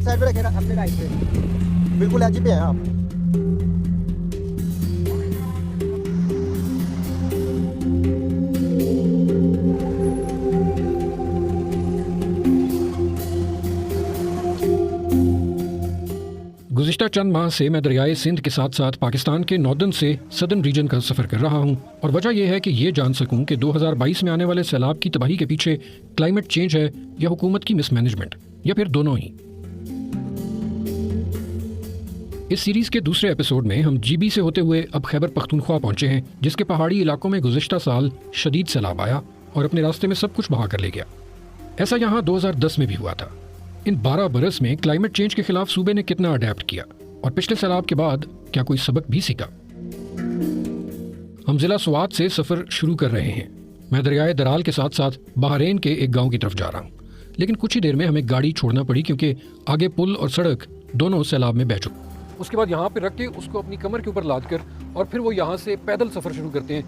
Side पे रखे ना, अपने राइट पे, बिल्कुल एज पे हैं आप। गुज़िश्ता चंद माह से मैं दरियाए सिंध के साथ साथ पाकिस्तान के नॉर्दर्न से सदर्न रीजन का सफ़र कर रहा हूं, और वजह यह है कि ये जान सकूं कि 2022 में आने वाले सैलाब की तबाही के पीछे क्लाइमेट चेंज है या हुकूमत की मिसमैनेजमेंट, या फिर दोनों ही। इस सीरीज़ के दूसरे एपिसोड में हम जीबी से होते हुए अब खैबर पख्तूनख्वा पहुंचे हैं, जिसके पहाड़ी इलाकों में गुज़िश्ता साल शदीद सैलाब आया और अपने रास्ते में सब कुछ बहा कर ले गया। ऐसा यहाँ 2010 में भी हुआ था। इन 12 बरस में क्लाइमेट चेंज के खिलाफ सूबे ने कितना अडेप्ट किया, और पिछले सैलाब के बाद क्या कोई सबक भी सीखा। हम जिला स्वात से सफ़र शुरू कर रहे हैं। मैं दरियाए दराल के साथ साथ बहरेन के एक गांव की तरफ जा रहा हूं, लेकिन कुछ ही देर में हमें गाड़ी छोड़ना पड़ी क्योंकि आगे पुल और सड़क दोनों सैलाब में बह चुके। उसके बाद यहाँ पे रख के उसको अपनी कमर के ऊपर लाद कर और फिर वो यहाँ से पैदल सफ़र शुरू करते हैं।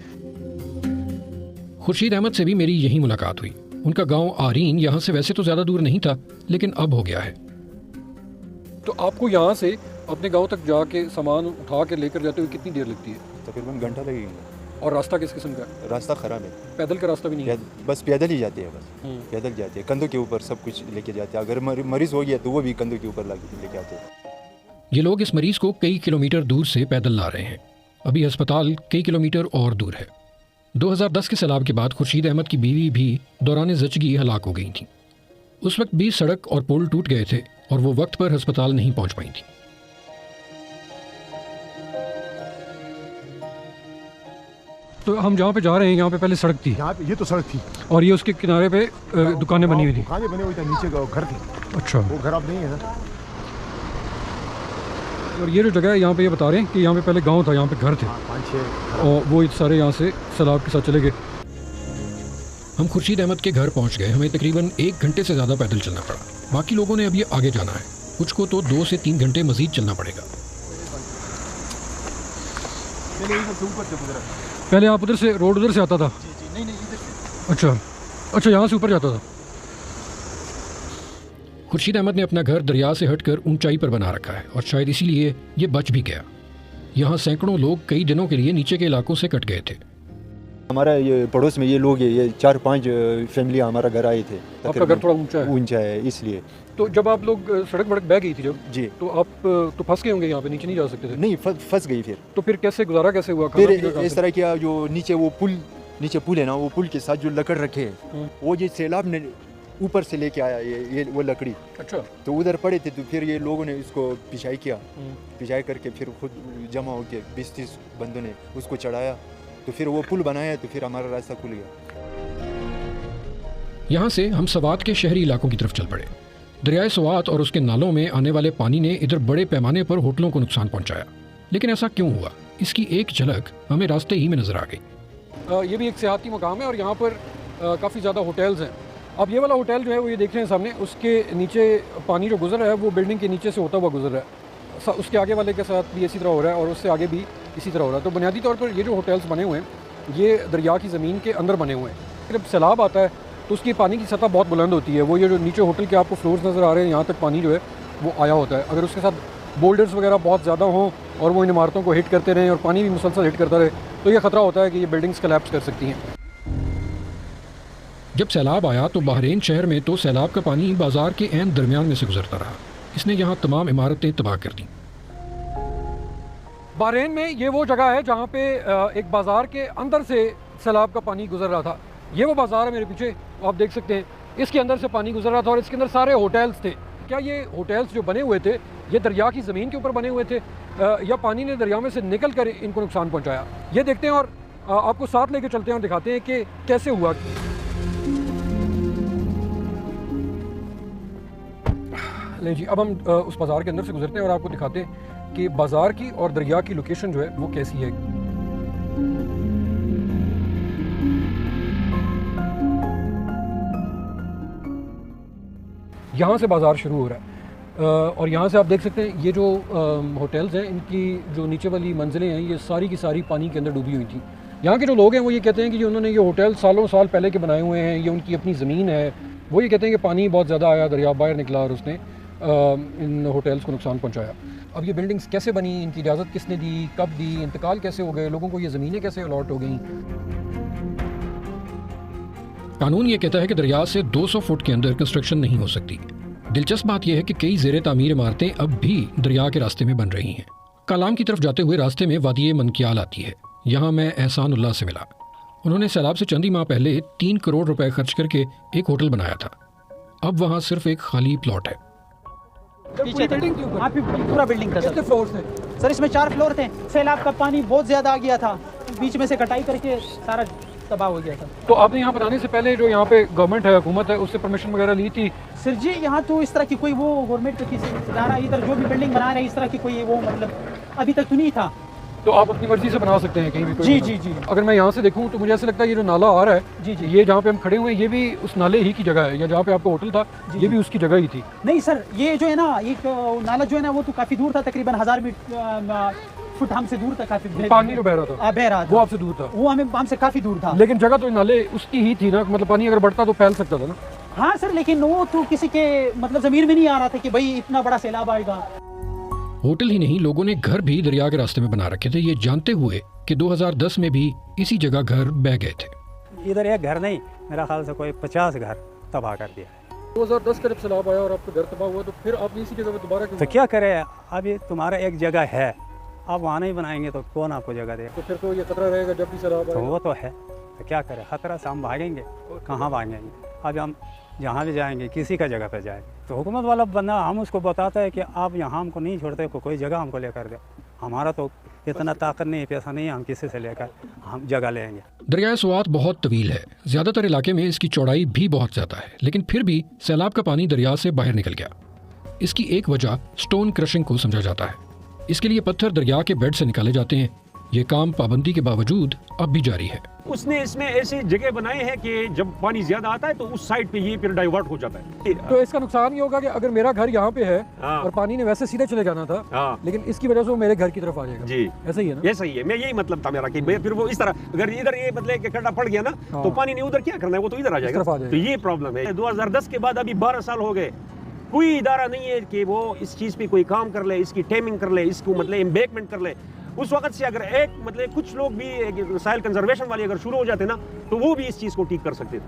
खुर्शीद अहमद से भी मेरी यही मुलाकात हुई। उनका गांव आरीन यहाँ से वैसे तो ज़्यादा दूर नहीं था, लेकिन अब हो गया है। तो आपको यहाँ से अपने गांव तक जाके सामान उठा के लेकर जाते हुए कितनी देर लगती है? तकरीबन घंटा लगेगा। और रास्ता किस किस्म का है? रास्ता ख़राब है, पैदल का रास्ता भी नहीं है? बस पैदल ही जाते हैं, बस पैदल जाते हैं। कंधों के ऊपर सब कुछ लेके जाते हैं। अगर मरीज़ हो गया तो वो भी कंधों के ऊपर लेके आते हैं। ये लोग इस मरीज़ को कई किलोमीटर दूर से पैदल ला रहे हैं। अभी अस्पताल कई किलोमीटर और दूर है। 2010 के सैलाब के बाद खुर्शीद अहमद की बीवी भी दौरान ज़चगी हलाक हो गई थी। उस वक्त भी सड़क और पुल टूट गए थे और वो वक्त पर अस्पताल नहीं पहुंच पाई थी। तो हम जहाँ पे जा रहे हैं यहाँ पे पहले सड़क थी, यहाँ पे ये तो सड़क थी और ये उसके किनारे पे दुकानें बनी हुई थी। दुकानें बनी हुई थी, नीचे घर थे। अच्छा, वो घर अब नहीं है ना। और ये जो जगह है यहाँ पे ये बता रहे हैं कि यहाँ पे पहले गांव था, यहाँ पे घर थे, 5-6 और वो सारे यहाँ से सैलाब के साथ चले गए। हम खुर्शीद अहमद के घर पहुँच गए। हमें तकरीबन 1 घंटे से ज़्यादा पैदल चलना पड़ा। बाकी लोगों ने अभी आगे जाना है, कुछ को तो 2 से 3 घंटे मजीद चलना पड़ेगा। पहले आप उधर से रोड उधर से आता था? नहीं इधर से। अच्छा, यहाँ से ऊपर जाता था। खुर्शीद अहमद ने अपना घर दरिया से हटकर ऊंचाई पर बना रखा है और शायद इसीलिए ये बच भी गया। यहाँ सैकड़ों लोग कई दिनों के लिए नीचे के इलाकों से कट गए थे। हमारा ये पड़ोस में ये लोग ये 4-5 फैमिली हमारा घर आए थे। आपका घर थोड़ा ऊंचा है इसलिए। तो जब आप लोग सड़क बह गई थी जब जी, तो आप तो फंस गए होंगे, यहाँ पे नीचे नहीं जा सकते थे? नहीं, फंस गई। फिर तो कैसे गुजारा कैसे हुआ? फिर इस तरह किया, जो नीचे पुल है ना, वो पुल के साथ जो लकड़ रखे हैं, वो ये सैलाब ने ऊपर से लेके आया ये वो लकड़ी। अच्छा, तो उधर पड़े थे, तो फिर ये लोगों ने इसको पिशाई किया। पिशाई करके फिर खुद जमा होकर 20-30 बंदों ने उसको चढ़ाया, तो फिर वो पुल बनाया, तो फिर हमारा रास्ता खुल गया। यहाँ से हम सवात के शहरी इलाकों की तरफ चल पड़े। दरियाए सवात और उसके नालों में आने वाले पानी ने इधर बड़े पैमाने पर होटलों को नुकसान पहुँचाया। लेकिन ऐसा क्यों हुआ, इसकी एक झलक हमें रास्ते ही में नजर आ गई। ये भी एक सियाहती मकाम है और यहाँ पर काफ़ी ज़्यादा होटल्स हैं। अब ये वाला होटल जो है वो ये देख रहे हैं सामने, उसके नीचे पानी जो गुजर रहा है वो बिल्डिंग के नीचे से होता हुआ गुजर रहा है। उसके आगे वाले के साथ भी इसी तरह हो रहा है और उससे आगे भी इसी तरह हो रहा है। तो बुनियादी तौर पर ये जो होटल्स बने हुए हैं ये दरिया की ज़मीन के अंदर बने हुए हैं। जब सैलाब आता है तो उसकी पानी की सतह बहुत बुलंद होती है। वो ये जो नीचे होटल के आपको फ्लोर्स नज़र आ रहे हैं, यहाँ तक पानी जो है वो आया होता है। अगर उसके साथ बोल्डर्स वगैरह बहुत ज़्यादा हों और वो इन इमारतों को हिट करते रहें और पानी भी मुसलसल हिट करता रहे, तो ये ख़तरा होता है कि ये बिल्डिंग्स कोलैप्स कर सकती हैं। जब सैलाब आया तो बहरेन शहर में तो सैलाब का पानी बाजार के ऐन दरमियान में से गुजरता रहा। इसने यहाँ तमाम इमारतें तबाह कर दी। बहरेन में ये वो जगह है जहाँ पे एक बाजार के अंदर से सैलाब का पानी गुजर रहा था। ये वो बाजार है मेरे पीछे, आप देख सकते हैं। इसके अंदर से पानी गुजर रहा था और इसके अंदर सारे होटल्स थे। क्या ये होटल्स जो बने हुए थे ये दरिया की ज़मीन के ऊपर बने हुए थे या पानी ने दरिया में से निकल कर इनको नुकसान पहुँचाया? ये देखते हैं और आपको साथ लेके चलते हैं और दिखाते हैं कि कैसे हुआ। ले जी, अब हम उस बाज़ार के अंदर से गुजरते हैं और आपको दिखाते हैं कि बाज़ार की और दरिया की लोकेशन जो है वो कैसी है। यहाँ से बाज़ार शुरू हो रहा है और यहाँ से आप देख सकते हैं ये जो होटल्स हैं इनकी जो नीचे वाली मंजिलें हैं ये सारी की सारी पानी के अंदर डूबी हुई थी। यहाँ के जो लोग हैं वो ये कहते हैं कि जो उन्होंने ये होटल सालों साल पहले के बनाए हुए हैं, ये उनकी अपनी ज़मीन है। वो ये कहते हैं कि पानी बहुत ज़्यादा आया, दरिया बाहर निकला और उसने इन होटल्स को नुकसान पहुंचाया। अब ये बिल्डिंग्स कैसे बनी, इनकी इजाज़त किसने दी, कब दी, इंतकाल कैसे हो गए, लोगों को ये ज़मीनें कैसे अलॉट हो गई। कानून ये कहता है कि दरिया से 200 फुट के अंदर कंस्ट्रक्शन नहीं हो सकती। दिलचस्प बात यह है कि कई ज़ेरे तामीर इमारतें अब भी दरिया के रास्ते में बन रही हैं। कालाम की तरफ जाते हुए रास्ते में वादी मनकियाल आती है। यहाँ मैं एहसान उल्लाह से मिला। उन्होंने सैलाब से चंद ही माह पहले 3 करोड़ रुपए खर्च करके एक होटल बनाया था। अब वहाँ सिर्फ एक खाली प्लॉट है। पीछे बिल्डिंग के ऊपर पूरा बिल्डिंग था। कितने फ्लोर थे सर? इसमें 4 फ्लोर थे। सैलाब का पानी बहुत ज़्यादा आ गया था, बीच में से कटाई करके सारा तबाह हो गया था। तो आपने यहाँ बनाने से पहले जो यहाँ पे गवर्नमेंट है, हुकूमत है, उससे परमिशन वगैरह ली थी? सर जी यहाँ तो इस तरह की कोई वो गवर्नमेंट का किसी इदारा इधर जो भी बिल्डिंग बना रहे हैं इस तरह की कोई वो मतलब अभी तक तो नहीं था। तो आप अपनी मर्जी से बना सकते हैं कहीं भी? जी जी जी। अगर मैं यहाँ से देखूँ तो मुझे ऐसा लगता है ये जो नाला आ रहा है, जी जी, ये जहाँ पे हम खड़े हुए हैं ये भी उस नाले ही की जगह है, या जहाँ पे आपका होटल था ये भी उसकी जगह ही थी? नहीं सर, ये जो है ना एक नाला जो है ना वो तो काफ़ी दूर था, तकरीबन 1000 फुट हमसे दूर था। काफ़ी पानी जो बह रहा था वो आपसे दूर था? वो हमसे काफ़ी दूर था। लेकिन जगह तो नाले उसकी ही थी ना, मतलब पानी अगर बढ़ता तो फैल सकता था ना? हाँ सर, लेकिन वो तो किसी के मतलब ज़मीन में नहीं आ रहा था कि भाई इतना बड़ा सैलाब आएगा। होटल ही नहीं, लोगों ने घर भी दरिया के रास्ते में बना रखे थे, ये जानते हुए कि 2010 में भी इसी जगह घर बह गए थे। इधर एक घर नहीं, मेरा ख्याल से कोई 50 घर तबाह कर दिया है। 2010 का जब सैलाब आया और आपका घर तबाह हुआ तो फिर आपने इसी जगह पे दोबारा तो क्या करें? अभी तुम्हारा एक जगह है, आप वहाँ नहीं बनाएंगे तो कौन आपको जगह देगा? तो फिर तो ये खतरा रहेगा जब भी सैलाब तो वो तो है, तो क्या करें? खतरा से हम भागेंगे, कहाँ भागेंगे? अब हम जहाँ भी जाएंगे किसी का जगह पे जाएंगे तो हुकूमत वाला बंदा हम उसको बताता है कि आप यहाँ हमको नहीं छोड़ते, कोई जगह हमको लेकर दे। हमारा तो इतना ताकत नहीं है, पैसा नहीं है, हम किसी से लेकर हम जगह लेंगे। दरिया स्वात बहुत तवील है, ज़्यादातर इलाके में इसकी चौड़ाई भी बहुत ज़्यादा है, लेकिन फिर भी सैलाब का पानी दरिया से बाहर निकल गया। इसकी एक वजह स्टोन क्रशिंग को समझा जाता है। इसके लिए पत्थर दरिया के बेड से निकाले जाते हैं। ये काम पाबंदी के बावजूद अब भी जारी है। उसने इसमें ऐसी जगह बनाए हैं कि जब पानी ज्यादा आता है तो उस साइड पे ये फिर डाइवर्ट हो जाता है। तो इसका नुकसान ये होगा कि अगर मेरा घर यहाँ पे है हाँ। और पानी ने वैसे सीधे चले जाना था, हाँ। लेकिन इसकी वजह से वो मेरे घर की तरफ आ जाएगा। जी ऐसा ही है ना? ये सही है, मैं यही मतलब था मेरा कि फिर वो इस तरह अगर इधर ये मतलब कि खड्डा पड़ गया ना हाँ। तो पानी ने उधर क्या करना है, वो तो इधर आ जाएगा। तो ये प्रॉब्लम है। 2010 के बाद अभी 12 साल हो गए, कोई इदारा नहीं है कि वो इस चीज पे कोई काम कर ले, इसकी टेमिंग कर ले, इसको मतलब एम्बैंकमेंट कर ले। उस वक्त से अगर एक मतलब कुछ लोग भी साइल कंजर्वेशन वाले अगर शुरू हो जाते ना तो वो भी इस चीज को ठीक कर सकते थे।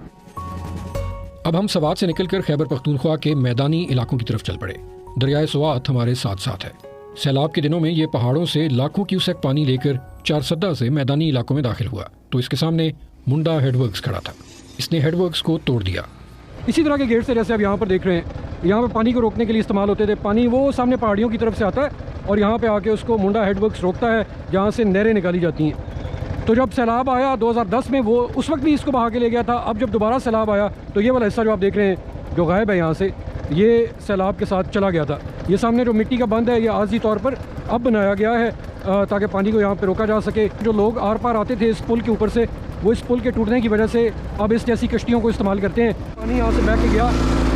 अब हम सवात से निकलकर खैबर पख्तूनख्वा के मैदानी इलाकों की तरफ चल पड़े। दरियाए सवात हमारे साथ साथ है। सैलाब के दिनों में ये पहाड़ों से लाखों क्यूसेक पानी लेकर चारसद्दा से मैदानी इलाकों में दाखिल हुआ तो इसके सामने मुंडा हेडवर्क्स खड़ा था। इसने हेडवर्क्स को तोड़ दिया। इसी तरह के गेट से जैसे आप यहाँ पर देख रहे हैं, यहाँ पर पानी को रोकने के लिए इस्तेमाल होते थे। पानी वो सामने पहाड़ियों की तरफ से आता है और यहाँ पे आके उसको मुंडा हेडवर्क्स रोकता है, जहाँ से नहरें निकाली जाती हैं। तो जब सैलाब आया 2010 में, वो उस वक्त भी इसको बहा के ले गया था। अब जब दोबारा सैलाब आया तो ये वाला हिस्सा जो आप देख रहे हैं जो गायब है यहाँ से, ये सैलाब के साथ चला गया था। ये सामने जो मिट्टी का बंद है ये आर्जी तौर पर अब बनाया गया है ताकि पानी को यहाँ पर रोका जा सके। जो लोग आर पार आते थे इस पुल के ऊपर से, वो इस पुल के टूटने की वजह से अब इस जैसी कश्तियों को इस्तेमाल करते हैं। पानी यहाँ से बह के गया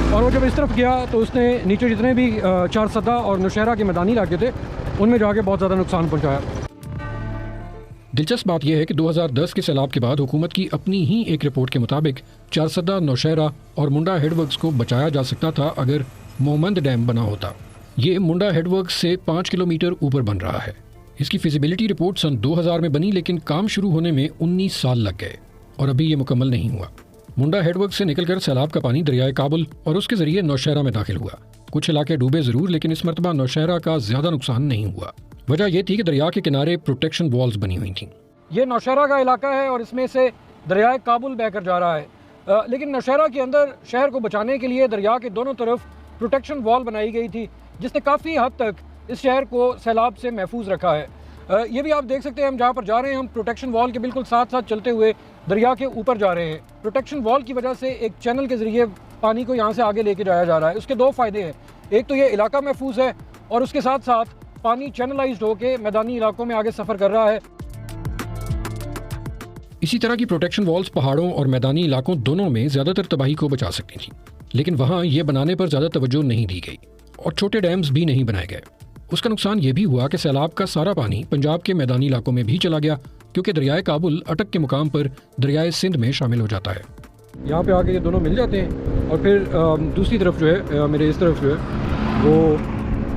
और वो जब इस तरफ गया तो उसने नीचे जितने भी चारसद्दा और नौशहरा के मैदानी इलाके थे उनमें जाके बहुत ज़्यादा नुकसान पहुँचाया। दिलचस्प बात यह है कि 2010 के सैलाब के बाद हुकूमत की अपनी ही एक रिपोर्ट के मुताबिक चारसद्दा, नौशहरा और मुंडा हेडवर्क्स को बचाया जा सकता था अगर मोहम्मद डैम बना होता। ये मुंडा हेडवर्क्स से 5 किलोमीटर ऊपर बन रहा है। इसकी फिजिबिलिटी रिपोर्ट सन 2000 में बनी, लेकिन काम शुरू होने में 19 साल लग गए और अभी ये मुकम्मल नहीं हुआ। मुंडा हेडवर्क्स से निकलकर सैलाब का पानी दरियाए काबुल और उसके जरिए नौशहरा में दाखिल हुआ। कुछ इलाके डूबे जरूर, लेकिन इस मरतबा नौशहरा का ज्यादा नुकसान नहीं हुआ। वजह यह थी कि दरिया के किनारे प्रोटेक्शन वॉल्स बनी हुई थी। ये नौशहरा का इलाका है और इसमें से दरियाए काबुल बहकर जा रहा है, लेकिन नौशहरा के अंदर शहर को बचाने के लिए दरिया के दोनों तरफ प्रोटेक्शन वॉल बनाई गई थी, जिसने काफ़ी हद तक इस शहर को सैलाब से महफूज रखा है। ये भी आप देख सकते हैं, हम जहाँ पर जा रहे हैं हम प्रोटेक्शन वॉल के बिल्कुल साथ साथ चलते हुए दरिया के ऊपर जा रहे हैं। प्रोटेक्शन वॉल की वजह से एक चैनल के ज़रिए पानी को यहाँ से आगे लेके जाया जा रहा है। उसके 2 फ़ायदे हैं, एक तो ये इलाका महफूज है और उसके साथ साथ पानी चैनलाइज्ड होकर मैदानी इलाकों में आगे सफ़र कर रहा है। इसी तरह की प्रोटेक्शन वॉल्स पहाड़ों और मैदानी इलाकों दोनों में ज़्यादातर तबाही को बचा सकती थी, लेकिन वहाँ ये बनाने पर ज़्यादा तवज्जो नहीं दी गई और छोटे डैम्स भी नहीं बनाए गए। उसका नुकसान ये भी हुआ कि सैलाब का सारा पानी पंजाब के मैदानी इलाकों में भी चला गया, क्योंकि दरियाए काबुल अटक के मुकाम पर दरियाए सिंध में शामिल हो जाता है। यहाँ पे आके ये दोनों मिल जाते हैं और फिर दूसरी तरफ जो है, मेरे इस तरफ जो है, वो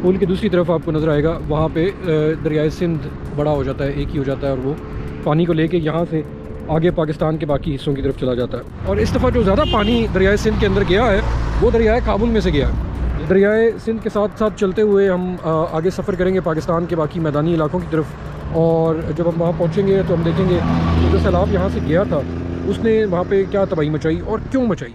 पुल की दूसरी तरफ आपको नज़र आएगा, वहाँ पे दरियाए सिंध बड़ा हो जाता है, एक ही हो जाता है, और वो पानी को लेके यहाँ से आगे पाकिस्तान के बाकी हिस्सों की तरफ चला जाता है। और इस दफ़ा जो ज़्यादा पानी दरियाए सिंध के अंदर गया है वो दरियाए काबुल में से गया है। दरियाए सिंध के साथ साथ चलते हुए हम आगे सफ़र करेंगे पाकिस्तान के बाकी मैदानी इलाकों की तरफ, और जब हम वहाँ पहुँचेंगे तो हम देखेंगे कि जो सैलाब यहाँ से गया था उसने वहाँ पे क्या तबाही मचाई और क्यों मचाई।